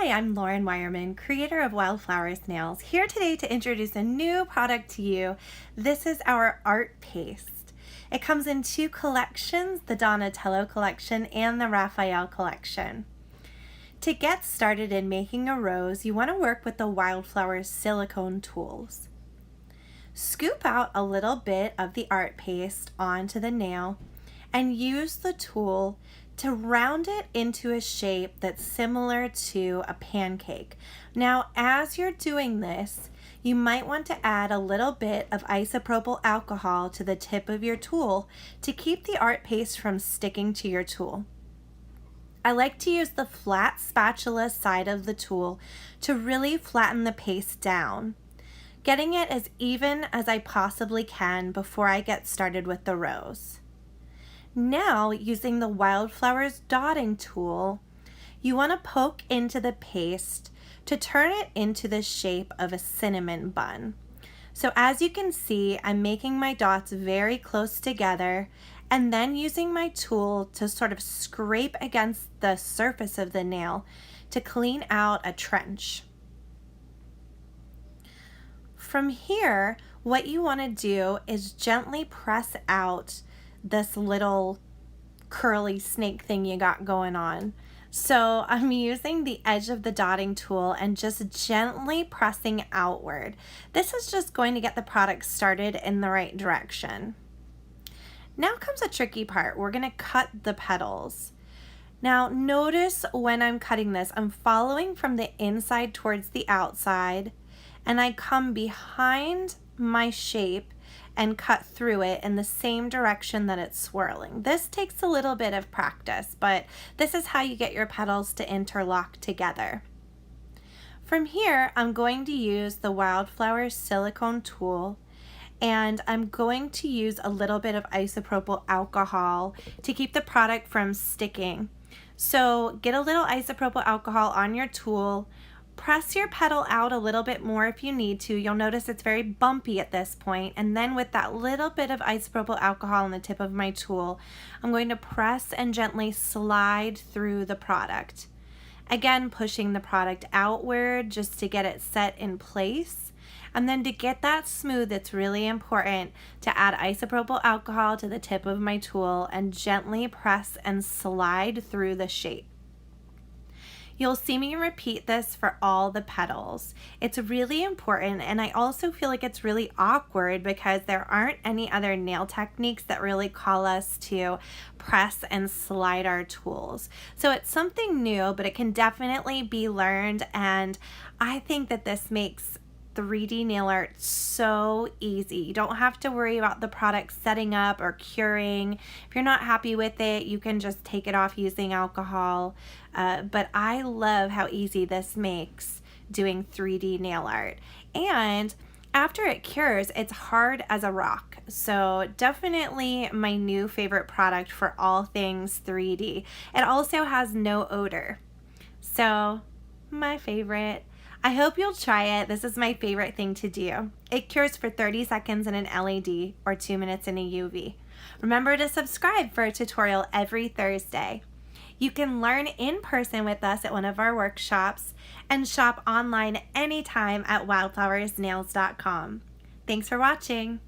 Hi, I'm Lauren Weyerman, creator of Wildflowers Nails, here today to introduce a new product to you. This is our art paste. It comes in two collections, the Donatello collection and the Raphael collection. To get started in making a rose, you want to work with the Wildflowers silicone tools. Scoop out a little bit of the art paste onto the nail and use the tool to round it into a shape that's similar to a pancake. Now, as you're doing this, you might want to add a little bit of isopropyl alcohol to the tip of your tool to keep the art paste from sticking to your tool. I like to use the flat spatula side of the tool to really flatten the paste down, getting it as even as I possibly can before I get started with the rose. Now, using the Wildflowers dotting tool, you want to poke into the paste to turn it into the shape of a cinnamon bun. So as you can see, I'm making my dots very close together and then using my tool to sort of scrape against the surface of the nail to clean out a trench. From here, what you want to do is gently press out this little curly snake thing you got going on. So I'm using the edge of the dotting tool and just gently pressing outward. This is just going to get the product started in the right direction. Now comes a tricky part. We're going to cut the petals. Now notice when I'm cutting this, I'm following from the inside towards the outside, and I come behind my shape and cut through it in the same direction that it's swirling. This takes a little bit of practice, but this is how you get your petals to interlock together. From here, I'm going to use the Wildflowers silicone tool, and I'm going to use a little bit of isopropyl alcohol to keep the product from sticking. So get a little isopropyl alcohol on your tool, press your petal out a little bit more if you need to. You'll notice it's very bumpy at this point, and then with that little bit of isopropyl alcohol on the tip of my tool, I'm going to press and gently slide through the product. Again, pushing the product outward just to get it set in place. And then to get that smooth, it's really important to add isopropyl alcohol to the tip of my tool and gently press and slide through the shape. You'll see me repeat this for all the petals. It's really important, and I also feel like it's really awkward because there aren't any other nail techniques that really call us to press and slide our tools. So it's something new, but it can definitely be learned, and I think that this makes 3D nail art so easy. You don't have to worry about the product setting up or curing. If you're not happy with it, you can just take it off using alcohol. But I love how easy this makes doing 3D nail art. And after it cures, it's hard as a rock. So definitely my new favorite product for all things 3D. It also has no odor. So my favorite. I hope you'll try it. This is my favorite thing to do. It cures for 30 seconds in an LED or 2 minutes in a UV. Remember to subscribe for a tutorial every Thursday. You can learn in person with us at one of our workshops and shop online anytime at wildflowersnails.com. Thanks for watching.